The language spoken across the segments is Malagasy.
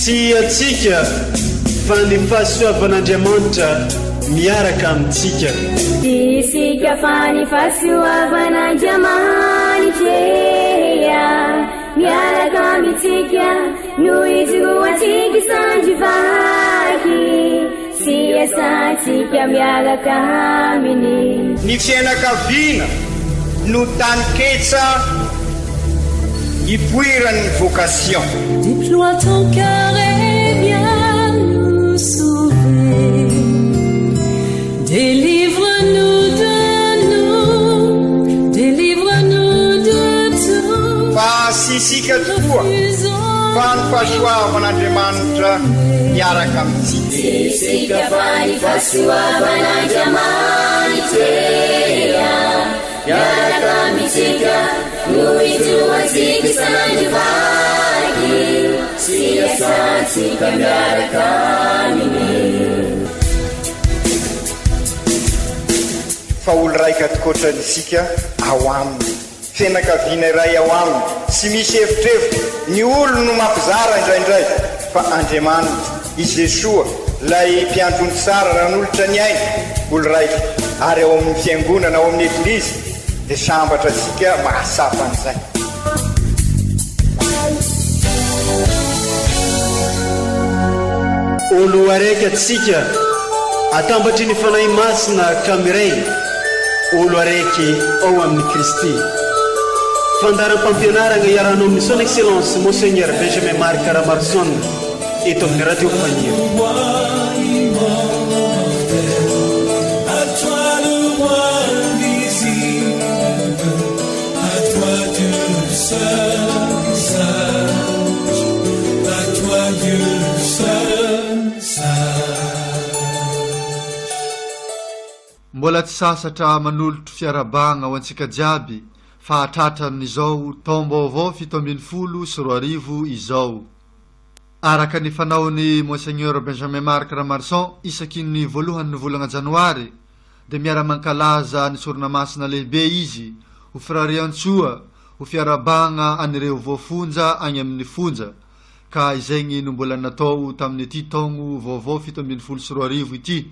Tsy atsika fa ny fahasoavan'Andriamanitra miaraka amintsika. Isika fa ny fahasoavan'Andriamanitra miaraka amintsika noho izy roantsika sandrivaky sy asantsika miaraka aminy. Ny fianakaviana no taniketsa ipoiran'ny vocation. Déploie ton cœur et viens nous sauver. Délivre-nous de nous, délivre-nous de tout. Fa sisika tokoa fa ny fahasoavan'Andriamanitra miaraka amintsika. Sisika fa ny fahasoavan'Andriamanitra miaraka amintsika noho izy roantsika sandrivaky sy asantsika miaraka aminy. Fa olo raika atokotran'isika ao aminy, fianakaviana iray ao aminy, tsy misy efitrevitra. Ny olo no mampizara indraindray, fa Andriamanitra i Jesoa lay mpiandrony tsara raha n'olotra ny aina, olo raika. Ary ao amin'ny fiangonana, ao amin'ny eglizy dia sambatra antsika mahasapa an'izay. Olo araiky atsika atambatry ny fanahy masina kamiray, olo araiky ao amin'ny Kristy. Fandaram-pampianarana iarahana amin'ny son excellence Monseigneur Benjamin Marc Caramarson eto amin'ny radio Faniro. Mbola tsy sasatra manolotro fiarabagna ho antsika jiaby fa hatratran'izao tombo avao 720 izao. Araka ny fanaony Monseigneur Benjamin Marc Caramarson isaky ny voalohan'ny volana Janoary dia miara-mankalaza ny sorona-masina lehibe izy ho firariantsoa ho fiarabagna anireo voafonja agny amin'ny fonja, ka izegny no mbola natao tamin'ity taogno vaovao 720 ity.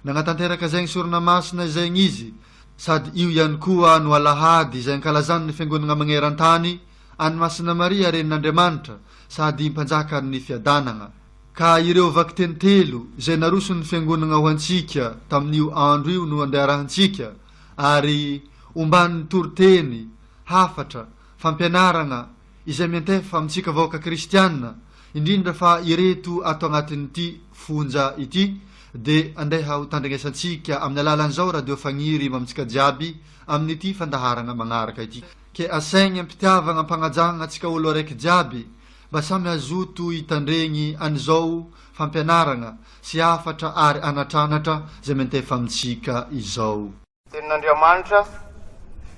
Nagnatanteraka zegny sorona-masina izegny izy, sady io ihany koa no alahady izay ankalazany ny fiangonana magneran-tany any Masina Maria renin'Andriamanitra sady mpanjaka ny fiadanana. Ka ireo vaky tenitelo izay naroso ny fiangonana ho antsika tamin'io andro io no andeharahantsika, ary omban'ny toriteny hafatra fampianarana izay miantefa amintsika vahoaka kristianina, indrindra fa ireto ato agnatin'ity fonja ity, de andeha ho tandregnesantsika amin'ny alalan'izao radio Fagniry mamitsika jiaby amin'ity fandaharana magnaraka ity. Ke asaigny ampitiavagna ampagnajagna atsika olo araiky jiaby mba samy azoto hitandregny an'izao fampianarana sy hafatra ary anatranatra zay mentefa amintsika izao. Tenin'Andriamanitra,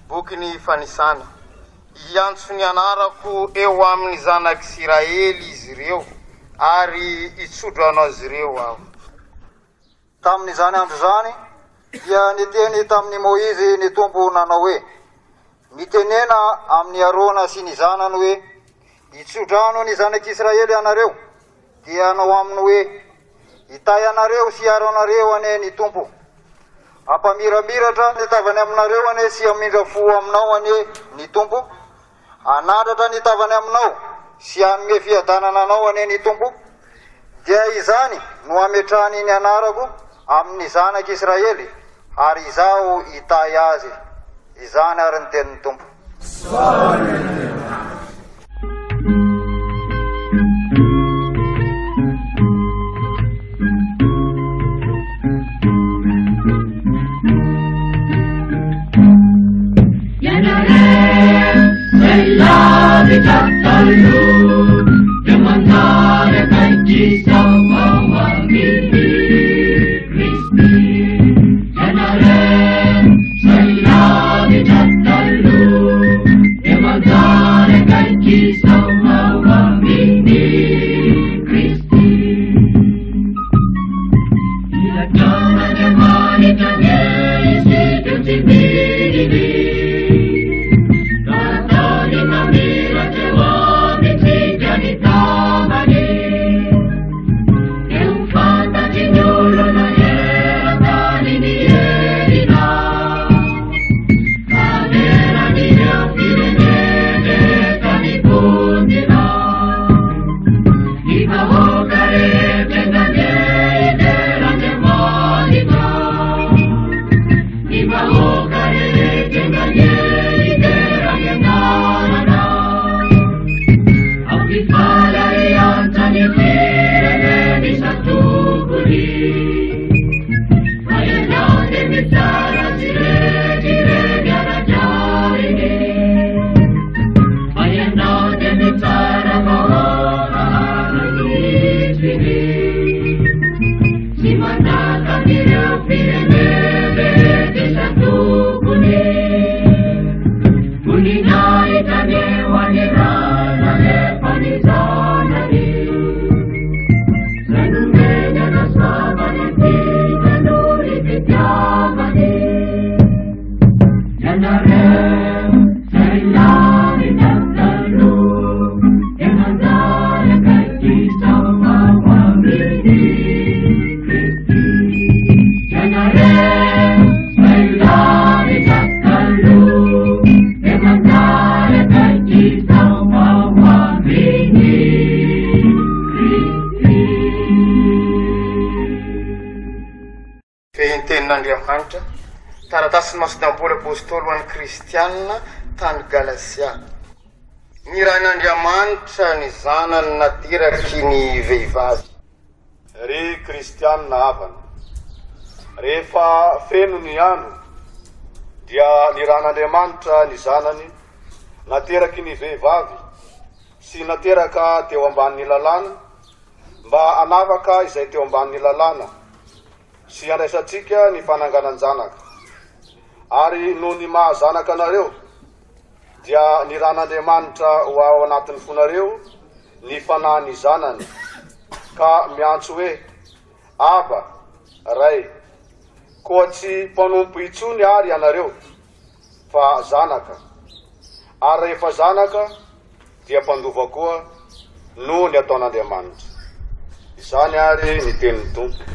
boky ny fanisana, iantso ny anarako eo amin'ny zanak'Isiraely izy ireo ary itsodro anao azy ireo aho. Tamin'izany andro zany dia niteny tamin'ny Moizy ny tompo nanao hoe, mitenena amin'ny Arona sy ny zanany hoe, itsodrano ny zanak'Israely anareo, dia anao aminy hoe, itay anareo sy aro anareo ane ny tompo. Ampamiramiratra ny tavany aminareo ane sy amindra fo aminao ane ny tompo. Anadratra ny tavany aminao sy anome fiadanana anao ane ny tompo. Dia izany no ametrahany ny anarako amin'ny zanak'Israely, ary izao itay azy. Izany ary ny tenin'ny tompo. Fehentenin'Andriamanitra taratasy masodamboly apôstôly ho an'ny kristianina tany Galasia. Nirahin'Andriamanitra ny zanany nateraky ny vehivavy. Ry kristianina havana, rehefa feno ny andro dia nirahin'Andriamanitra ny zanany nateraky ny vehivavy sy nateraka teo ambanin'ny lalàna mba anavaka izay teo ambanin'ny lalàna sy andraisatsika ny fananganan-janaka. Ary noho ny mahazanaka anareo dia nirahin'Andriamanitra ho ao anatin'ny fonareo ny fanahy ny zanany, ka miantso hoe Aba, Ray. Koa tsy mpanompo itsony ary anareo fa zanaka, ary rehefa zanaka dia mpandova koa noho ny ataon'Andriamanitra. Izany ary ny tenin'ny Tompo.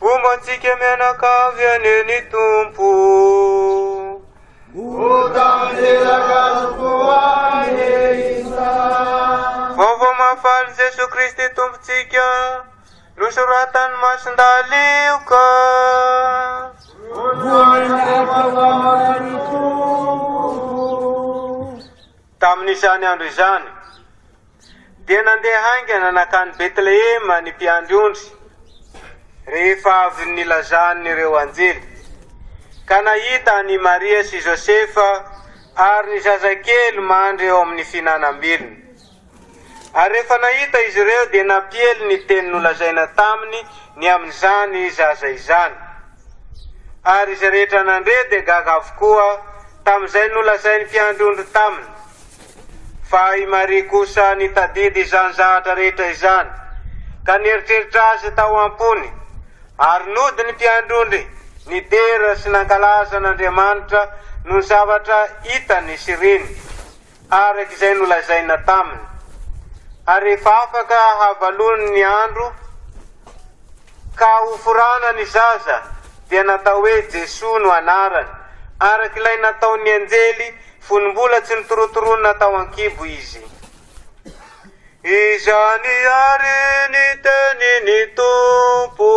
Umansika mianakavy aneny Tompo, vaovao mafaly Jesu Kristy Tompontsika nosoratany masindalioka. Tamin'izany andro izany dia nandeha haingana nakany Betlehema ny mpiandry ondry. rehefa avy nilazan'ireo anjely. Ka nahita ni Maria sy Josefa ary ny zazakely mandry eo amin'ny finanam-bilony. Ary rehefa nahita izy ireo dia napiely ny teny nolazaina taminy ny amin'izany zaza izany. Ary izay rehetra nandre dia gaga avokoa tamin'izay nolazainy mpiandrondro taminy. Fa i Maria kosa nitadidy izany zavatra rehetra izany, ka nieritreritra azy tao ampony, ary nody ny mpiandrondry nidera sy nankalaza n'Andriamanitra no zavatra hitany sy reny, araka izay nolazaina taminy. Ary rehefa afaka havalony ny andro ka ho forana ny zaza, dia natao hoe Jesoa no anarany, araka ilay nataon'ny anjely fonombola tsy nitorotoronina tao an-kibo izy. Izany ary ny tenin'ny Tompo.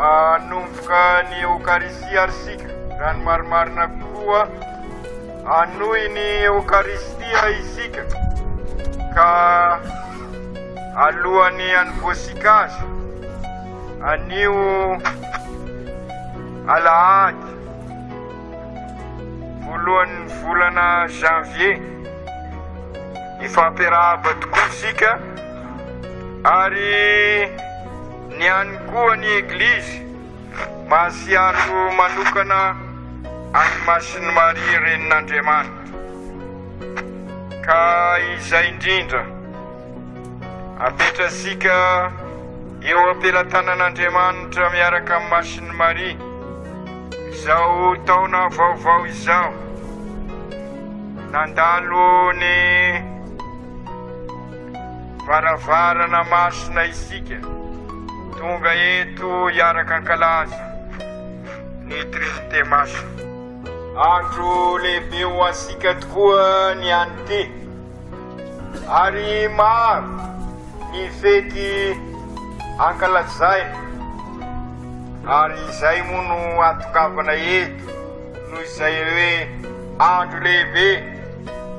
Anomboka ny Eukaristia arsika, raha ny marimarina koa anohy ny Eukaristia isika, ka alohany anivosika azy anio alahady voalohan'ny volana janvier, ifampiarahaba tokoa isika, ary ny any koa ny Eglizy masiaro manokana any Masiny Maria renin'Andriamanitra. Ka izay indrindra apetrasika eo ampelantanan'Andriamanitra miaraka amin'ny Masiny Maria izao taona vaovao izao, nandalo ny varavarana masina isika, tonga eto hiaraka ankalaza ny Trinité masina. Andro lehibe ho asika tokoa ny anty, ary maro ny fety ankalazaina, ary izay moa no atokavana eto noho izay hoe andro lehibe,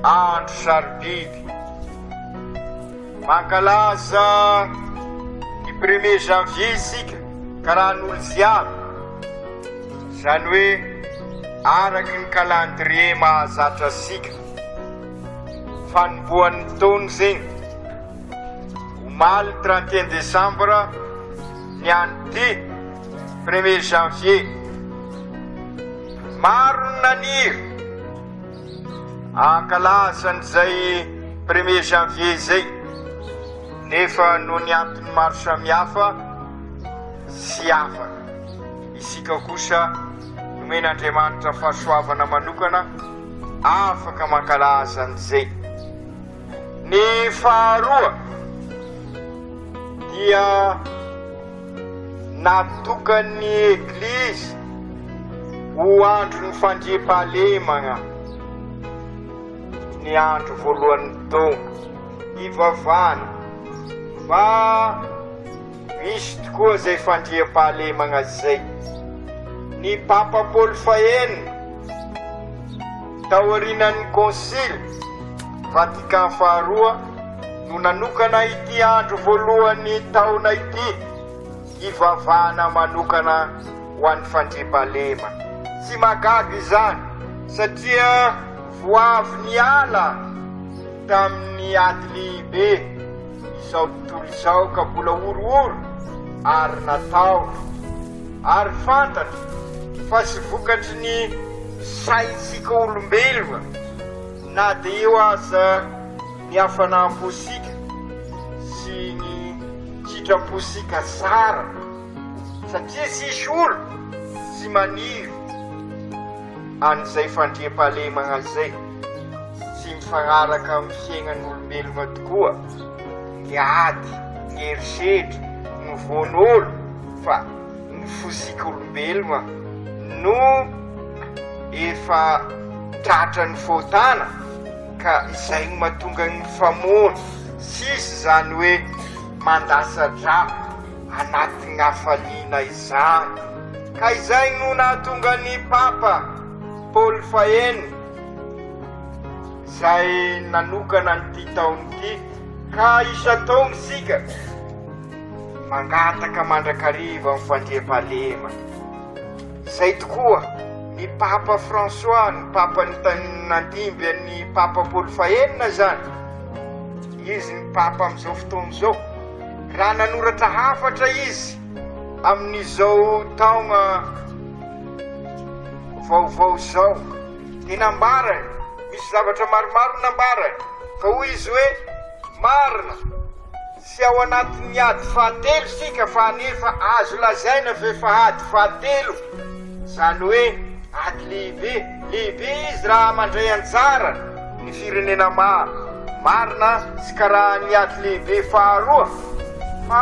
andro sarobidy. Mankalaza ny 1er janvier isika karaha n'olo ziaby, zany hoe araky ny calendrier mahazatra asika, fanombohan'ny taona zegny. Omaly 31 décembre ny anty 1er janvier. Maro ny naniry ankalazan'izay 1er janvier zay, nefa no ny antony maro samihafa sy afaka. Isika kosa nomen'Andriamanitra fahasoavana manokana afaka mankalaza an'izay. Ny faharoa dia natokan'ny Eglizy ho andro ny fandriam-pahalemana, ny andro voalohan'ny taona, ivavana. Fa misy tokoa zay fandriam-pahalemana zay. Ny Papa Paul fahenina taorinan'ny Konsily Vatican faharoa no nanokana ity andro voalohan'ny taona ity ivavana manokana ho an'ny fandriam-pahalemana. Tsy magaga izany satria voavy ny ala tamin'ny ady lehibe izao tontolo izao ka mbola orooro ary natao, ary fantatra fa sy vokatry ny saintsika olombelona, na dia eo aza ny hafanam-posika sy ny kitram-posika tsara, satria sisy olo sy maniry an'izay fandriam-pahalemana zay, sy mifagnaraka amin'ny fiaignan'olombelona tokoa, ny ady, ny eritreritra, ny von'olo, fa ny fosika olombelona no efa tratra ny fotana, ka izay no mahatonga ny famono, sisy misy zany hoe mandasa-dra anaty gn'afaliana izany. Ka izay no nahatonga ny Papa Paul Fahenina zay nanokana nyty taony ity, ka isa-taona sika mangataka mandrakariva ny fandriam-pahalema. Zay tokoa ny Papa François, ny Papa nandimby ny Papa Paul Fahenina zany, izy ny Papa am'izao fotoana zao, raha nanoratra hafatra izy amin'izao taona vaovao zao, dia nambarany, misy zavatra maromaro nambarany, fa hoy izy hoe marina sy ao anatin'ny ady fahatelo sika fa nefa azo lazaina fa ady fahatelo, zany hoe ady lehibe izy raha mandray anjara ny firenena maro. Marina sy karaha ny ady lehibe faharoa, fa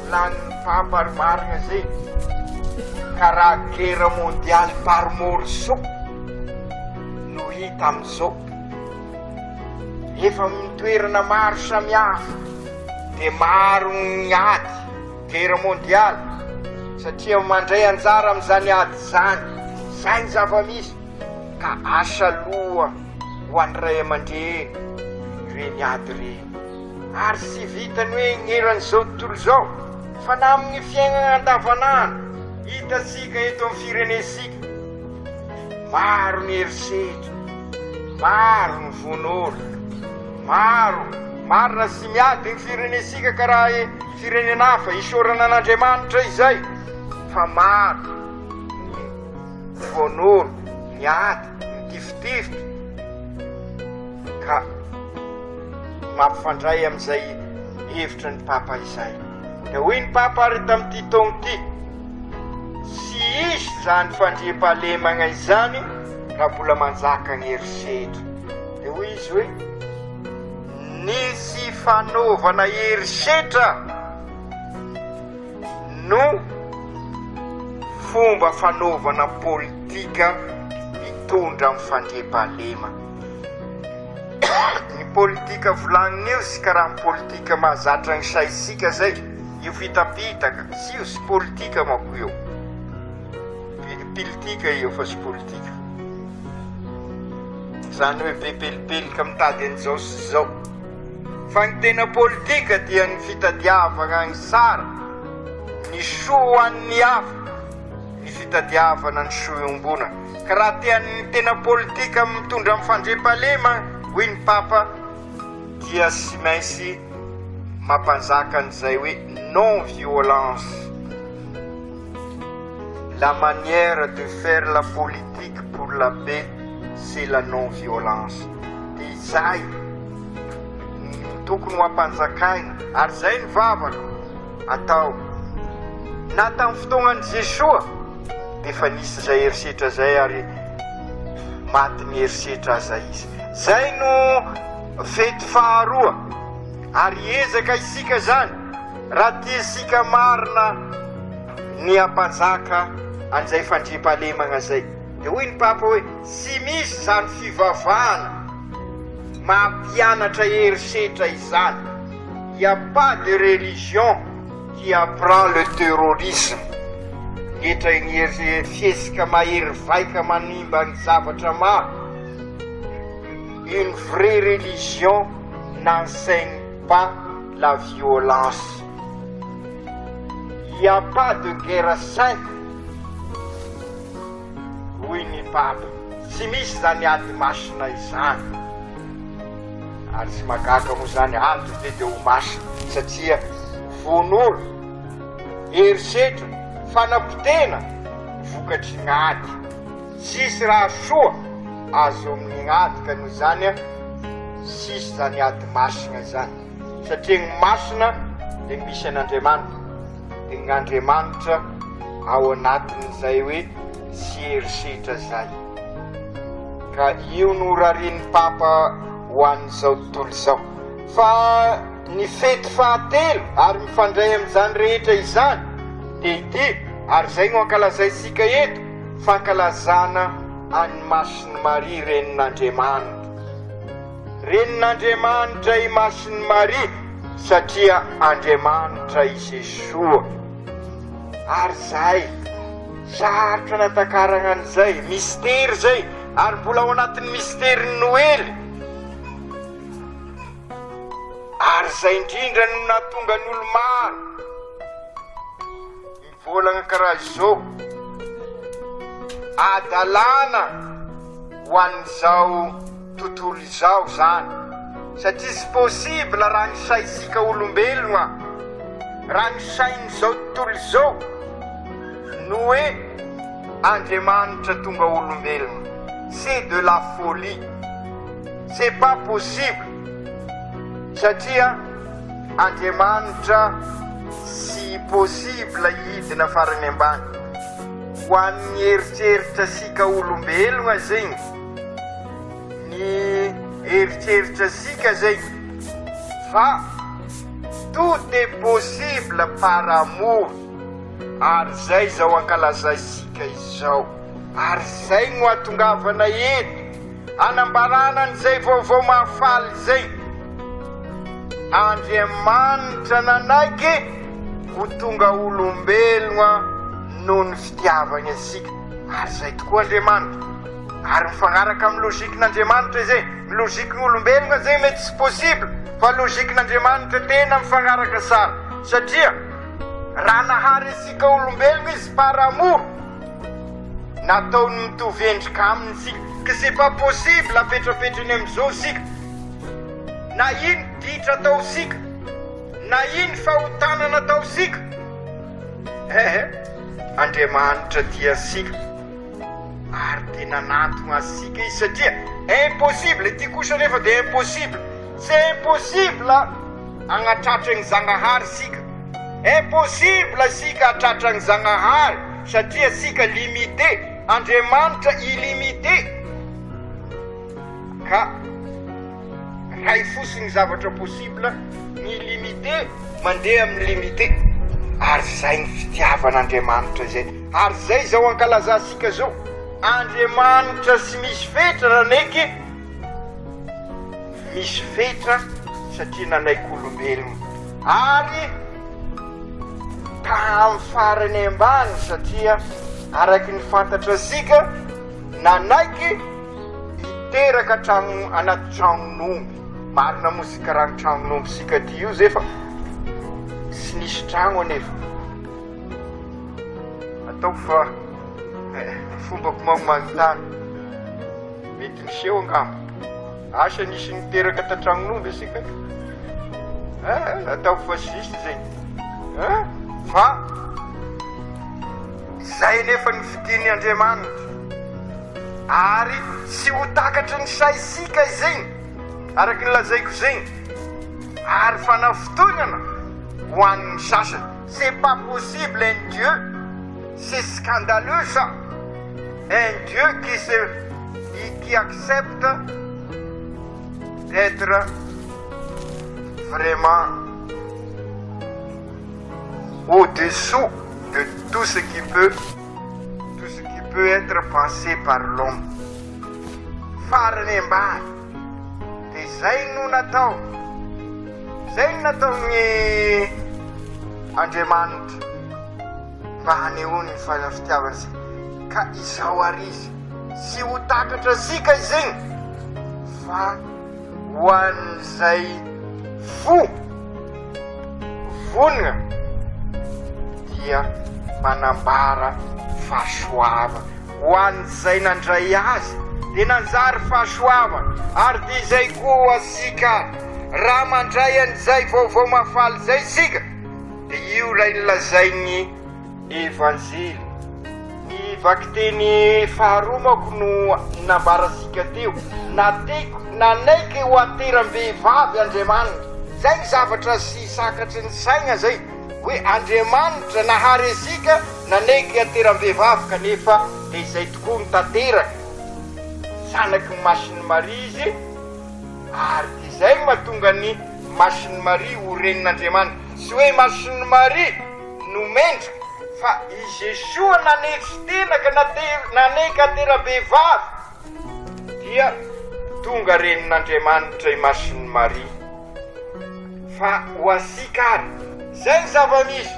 lany Papa ary marina zay karaha guerre mondiale par morceau no hita am'izao. Efa mitoerana maro samihafa de maro ny ady guerre mondiale, satria mandray anjara am'izany ady zany, zay ny zava-misy. Ka asa loha ho an'ny ray aman-dreny reny ady reny, ary sy vitany hoe gneran'izao tontolo zao, fa na amin'ny fiainana andavanandro hitasika eto amin'ny firenesika, maro ny herisetra, maro ny vonolo, marina sy miady ny firenesika karaha firenena hafa isorana an'Andriamanitra izay, fa maro ny vonolo, ny ady, ny tifitifitra. Ka mampifandray am'izay hevitra ny Papa izay. Da hoy ny Papa ary tamin'ity taona ity, sy isy zany fandriam-pahalemana izany raha mbola manjaka ny herisetra. Da hoy izy hoe nisy fanaovana herisetra no fomba fanaovana politika mitondra amin'ny fandriam-pahalema. Ny politika volagnina io sy karaha ny politika mahazatra ny saisika zay, io fitapitaka, sy io sy politika manko io. Politika io fa sy politika. Zany hoe be pelipelika mitady an'izao sy zao. Fa ny tena politika dia ny fitadiavana ny sara, ny soa an'ny hafa, ny fitadiavana ny soa iombona. Ka raha tian'ny tena politika mitondra amin'ny fandriam-pahalema, hoy ny Papa, dia sy mainsy mampanjaka an'izay hoe non-violence. La manière de faire la politique pour la paix, c'est la non-violence. Dia izay tokony ho ampanjakaina, ary zay ny vavaka atao. Na tamin'ny fotoanan'i Jesoa dia efa nisy zay herisetra zay, ary maty ny herisetra aza izy. Zay no fety faharoa, ary ezaka isika zany raha tia isika marina ny ampanjaka an'izay fandriam-pahalemana zay. Dia hoy ny Papa hoe sy misy zany fivavahana mampianatra herisetra izany. Il n'y a pas de religion qui apprend le terrorisme. Etra igny fiesika mahery vaika manimba ny zavatra maro. Une vraie religion n'enseigne pas la violence. Il n'y a pas de guerre sainte. Hoy ny Papa, sy misy zany ady masina izany. Ary sy magaka moa zany ady dia ho masina, satria vonolo, herisetra, fanapotena vokatry gn'ady. Sisy raha soa azo amin'ny gn'ady, ka noho zany sisy zany ady masina zany, satria ny masina dia misy an'Andriamanitra, dia gn'Andriamanitra ao anatin'izay hoe sy herisetra zay. Ka io no rarian'ny Papa ho an'izao tontolo izao. Fa ny fety fahatelo ary mifandray amin'izany rehetra izany dia ity, ary zay no ankalazaisika eto, fankalazana any Masiny Maria renin'Andriamanitra. Renin'Andriamanitra i Masiny Maria satria Andriamanitra i Jesoa. Ary zay sarotra natakarana an'izay mystera zay, ary mbola ao anatin'ny mystery Noely. Ary zay indrindra no nahatonga ny olo maro mivolagna karaha izao, adalana ho an'izao tontolo izao zany, satria tsy possible raha ny saisika olombelona, raha ny sain'izao tontolo izao no hoe Andriamanitra tonga olombelona. C'est de la folie, c'est pas possible, satria Andriamanitra sy possible hidina farany ambany ho an'ny eritreritra sika olombelona zegny, ny eritreritra sika zegny, fa tout est possible par amour. Ary zay zao ankalazaisika izao, ary zay no atongavana eto anambarana an'izay vaovao mahafaly zay. Andriamanitra nanaiky ho tonga olombelona noho ny fitiavany asika. Ary zay tokoa Andriamanitra, ary mifagnaraka amin'ny lozikin'Andriamanitra zay. Ny lozikin'olombelona zay mety tsy possible, fa lozikin'Andriamanitra tena mifagnaraka sara, satria raha nahary asika olombelona izy par amour, nataony mitovy endrika aminy sika, que c'est pas possible apetrapetrany am'izao sika. Na ino ditra atao sika, na ino fahotanana atao sika, Andriamanitra tia sika ary tena natona sika izy, satria impossible, ity kosa nefa de impossible, c'est impossible agnatratra ny Zagnahary sika, impossible sika atratra ny Zagnahary, satria sika limité, Andriamanitra illimité. Ka ray fosiny zavatra possible ny limité mandeha amin'ny limité. Ary zay ny fitiavan'Andriamanitra zay, ary zay zao ankalazasika zao, Andriamanitra sy misy fetra raneky, misy fetra satria nanaiky olombelona, ary tamin'ny farany ambany, satria araky ny fantatra sika nanaiky hiteraka tragno anaty tragnon'omby. Marina mosika raha ny tragnon'omby sika ty io zay, fa tsy nisy tragno anefa. Ataoko fa fombako magnomagnotany mety miseho angamba, asa nisy niteraka ta tragnon'omby asika, ataoko fa sisy zay, fa zay nefa ny fidiny Andriamanitra, ary tsy ho takatry ny saisika izegny, araky ny lazaiko zegny, ary fanafotognana ho an'ny sasany. C'est pas possible, un Dieu, c'est scandaleux ça, un Dieu qui accepte d'être vraiment au-dessous de tout ce qui peut être pensé par l'homme. Farany ambany, de zay no natao, zay no nataony Andriamanitra mba hanehoany ny fitiavana sika. Ka izao ary izy tsy ho takatra sika izegny, fa ho an'izay vonina dia manambara fahasoava, ho an'izay nandray azy de nanjary fahasoava. Ary de izay koa asika raha mandray an'izay vaovao mafaly zay sika, de io ray nilazainy evanjely. Ny vakiteny faharoa mako no nambarasika teo, nanaiky ho ateram-behivavy Andriamanitra. Zay ny zavatra sy sakatry ny saigna zay, hoe Andriamanitra nahary asika nanaiky ateram-behivavy, kanefa de izay tokoa ny tanteraka zanaky ny Masiny Maria izy, ary de zay mahatonga ny Masiny Maria ho renin'Andriamanitra. Tsy hoe Masiny Maria no mendrika, fa i Jesoa nanefy tena ka nanaiky ateram-behivavy, dia tonga renin'Andriamanitra i Masiny Maria. fa ho asika ary zay ny zava-misy.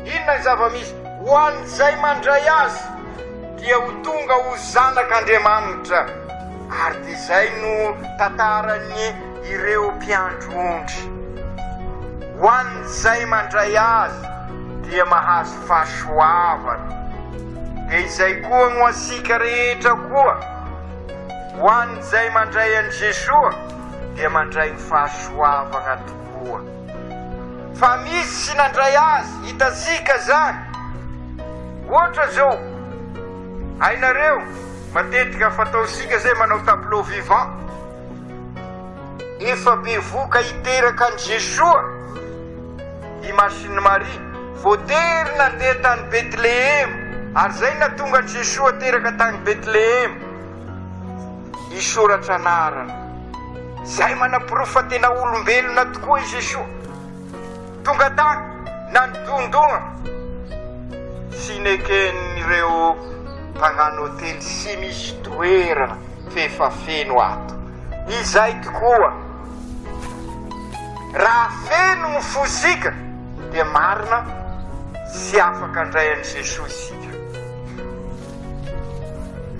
Inona ny zava-misy? Ho an'izay mandray azy dia ho tonga ho zanak'Andriamanitra. Ary dia zay no tantarany ireo mpiandro-ondry. Ho an'izay mandray azy dia mahazo fahasoavana. Dia izay koa no asika rehetra koa, ho an'izay mandray an'i Jesoa dia mandray ny fahasoavana tokoa. Fa misy sy nandray azy, hitasika zany. Ohatra zao, hainareo matetika fataosika zay manao tableau vivant. Efa be voka hiteraka an'i Jesoa i Masiny Maria, voatery nandeha tany Betlehema. Ary zay natonga an'i Jesoa teraka tany Betlehema. Isoratra anarana. Zay manaporofa tena olombelona tokoa i Jesoa. Tonga tany nanodondona. Sy neken'ireo mpagnano hotely sy misy toerana fefa feno ato. Izay tokoa. Raha feno ny fosika dia marina sy afaka andray an'i Jesoa isika.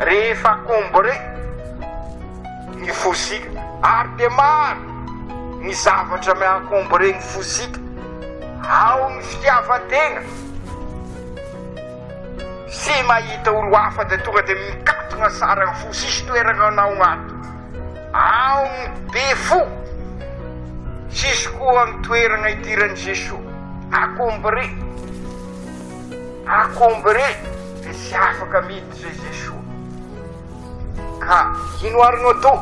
Rehefa kombre ny fosika, ary dia maro ny zavatra miakombre ny fosika. Ao ny fitiavan-tegna. Sy mahita olo hafa dia tonga dia mikatona sara ny fo, sisy toerana anao ato. Ao ny be fo, sisy koa ny toerana idiran'i Jesoa. Akombre dia sy afaka miditra i Jesoa. Ka ino arino atao?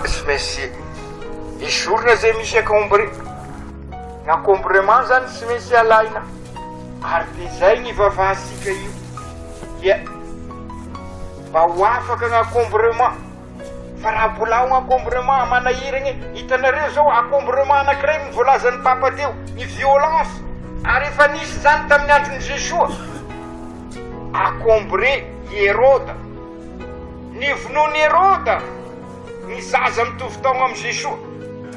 Sy maintsy isorona zay misy akombre. Ny akombrement zany sy maintsy alaina. Ary dia zay ny vavahasika io dia mba ho afaka ny akombrement. Fa raha mbola ao ny akombrement manahiragny, hitanareo zao akombrement anankiray ny voalazan'ny papa teo, ny violence. Ary efa nisy zany tamin'ny andron'i Jesoa. Akombre Heroda. Ny vonoan'i Heroda ny zaza mitovy taogna amin'i Jesoa.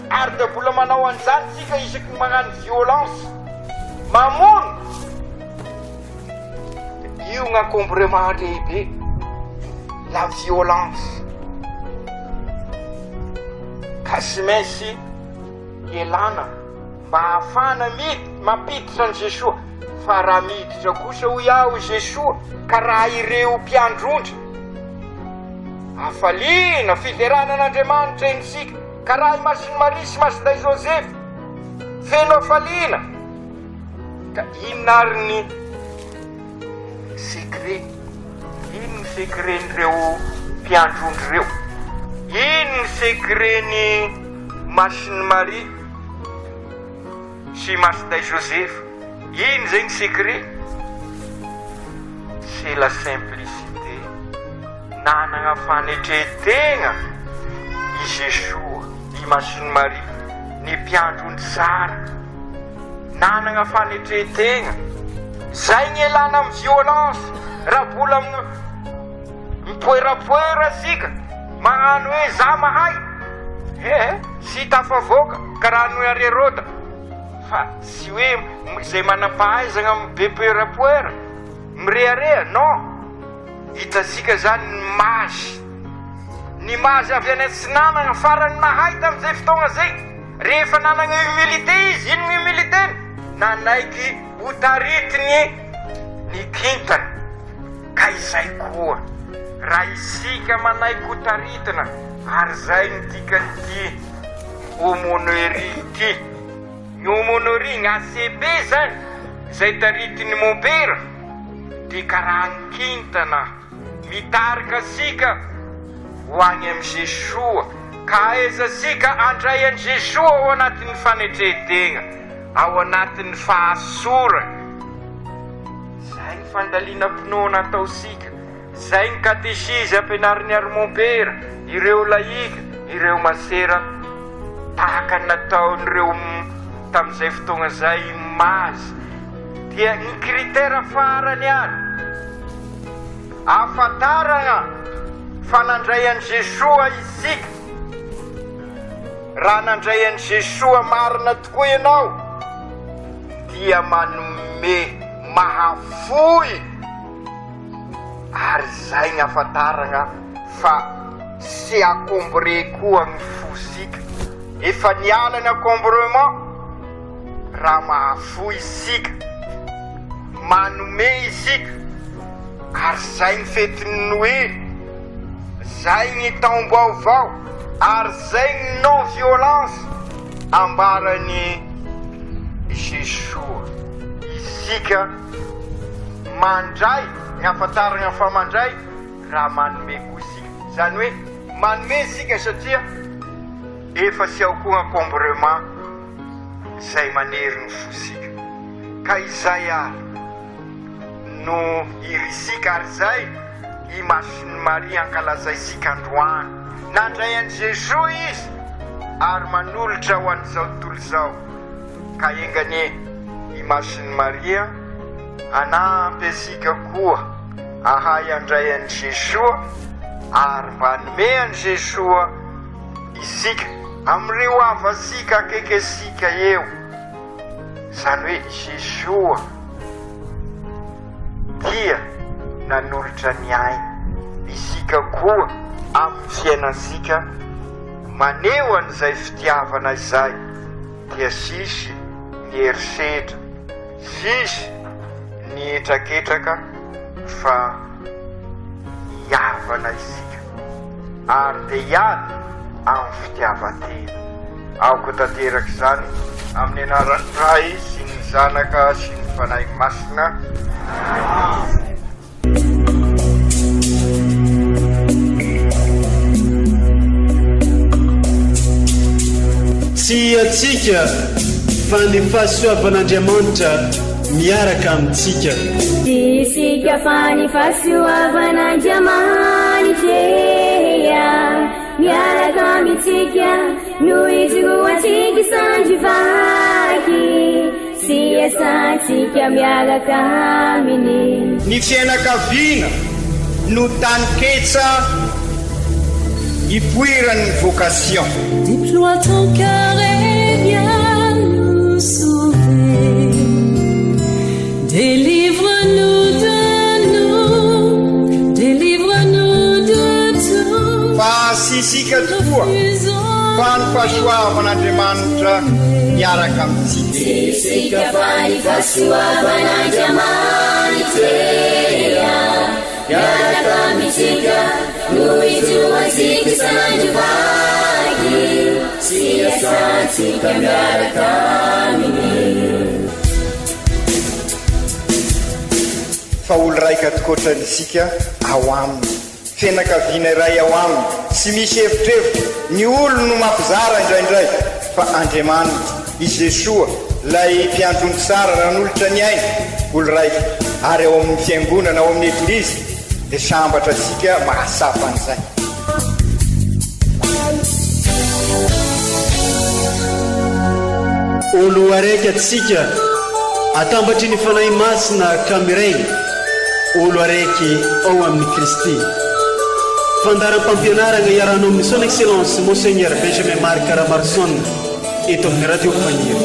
Ary dia mbola manao an'izany tsika isaky magnano violence mamono. Io ny akombrement lehibe, la violence. Ka sy maintsy ialana mba ahafana mampiditra an'i Jesoa. Fa raha miditra kosa ho iaho i Jesoa ka raha ireo mpiandro-ondry hafaliana fideranan'Andriamanitra enisika, ka raha i Masiny Maria sy Masiday Joseph feno hafaliana. Ka inona ary ny secret? Ino ny secretn'ireo mpiandro-ondry reo? Ino ny secretny Masiny Maria sy Masiday Joseph? Ino zay ny secret? C'est la simplicité. Nanagna fanetretegna i Jesoa, i Masiny Maria, ny mpiandro-ondry tsara. Nanagna fanetretegna. Zay ny ialana amin'ny violence. Raha mbola mipoerapoera asika, magnano hoe za mahay, sy tafavoaka karaha ny hoe Heroda. Fa sy hoe zay manam-pahaizana mibepoerapoera, mirearea, non. Hitasika zany ny mazy. Ny mazy avy any tsy nanagna farany nahay tamin'izay fotoagna zay. Rehefa nanagna humilité izy, ino ny humilité? Nanaiky ho taritiny ny kintana. Ka izay koa, raha isika manaiky ho taritina, ary zay ny dikan'ity homonerie ity. Ny homonerie, ny ACB zany, zay taritiny mombera, dia karaha ny kintana mitarika sika ho any amin'i Jesoa. Ka aiza sika andray an'i Jesoa ao anatin'ny fanetretegna, ao anatin'ny fahasorana. Zay ny fandaliana mpinoana ataosika. Zay ny katesizy ampianarin'ny arimombera, ireo laika, ireo masera, tahaka nataon'ireo tamin'izay fotoagna zay mazy. Dia ny kritera farany ary ahafantarana fanandray an'i Jesoa isika. raha nandray an Jesoa marina tokoa ianao dia manome mahafoy, ary zay ny ahafantarana fa sy akombre koa ny fosika. Efa niala ny acombrement raha mahafoy isika, manome isika, ary zay ny fetiny Noely, zay ny taom-baovao, ary zay ny non violence ambarany Jesoa. Isika mandray ny ahafantarana fa mandray raha manome koa isika, zany hoe manome isika satria efa sy ao koa acombrement zay manery ny fosika. Ka izay ary no irisika, ary zay i Masiny Maria ankalaza isika androany. Nandray an Jesoa izy ary manolotra ho an'izao tontolo zao. Ka engane i Masiny Maria anampy asika koa ahay andray an Jesoa, ary mba hanome an Jesoa isika am'ireo avasika akaiky asika eo. Zany hoe Jesoa dia nanolotra ny aina, isika koa amin'ny fiainasika maneho an'izay fitiavana izay dia sisy ny erisetra, sisy ny etraketraka fa hiavana isika, ary dia hiady amin'ny fitiavan-tena. Aoko tanteraka izany amin'ny anaran'ny Ray sy ny Zanaka sy ny Fanahy Masina. Tsy atsika fa ny fahasoavan'Andriamanitra miaraka amintsika. Isika fa ny fahasoavan'Andriamanitra miaraka amintsika, no ijoatsika sandrivaky, sy asantsika miaraka aminy. Ny fianakaviana no taniketsa ipoiran'ny vocation. Déploie ton cœur et viens nous sauver. Délivre-nous de nous, délivre-nous de tout. Fa sisika tokoa fa ny fahasoavan'Andriamanitra miaraka amintsika. Isika fa ny fahasoavan'Andriamanitra miaraka amintsika, no ijoatsika sandrivaky, sy asantsika miaraka aminy. Fa olo raika atokotran'isika ao aminy, fianakaviana iray ao aminy, sy misy hevitrevitra. Ny olo no mampizara indraindray, fa Andriamanitra i Jesoa lay mpiandrony tsara nanolotra ny aina, olo raika. Ary ao amin'ny fiangonana, ao amin'ny eglizy dia sambatra asika mahasapa an'izay. Olo araiky atsika atambatry ny fanahy masina kamiray, olo araiky ao amin'ny Kristy. Fandaram-pampianarana iarana amin'ny son excellence Monseigneur Benjamin Marc Caramarson eto amin'ny radio Faniro.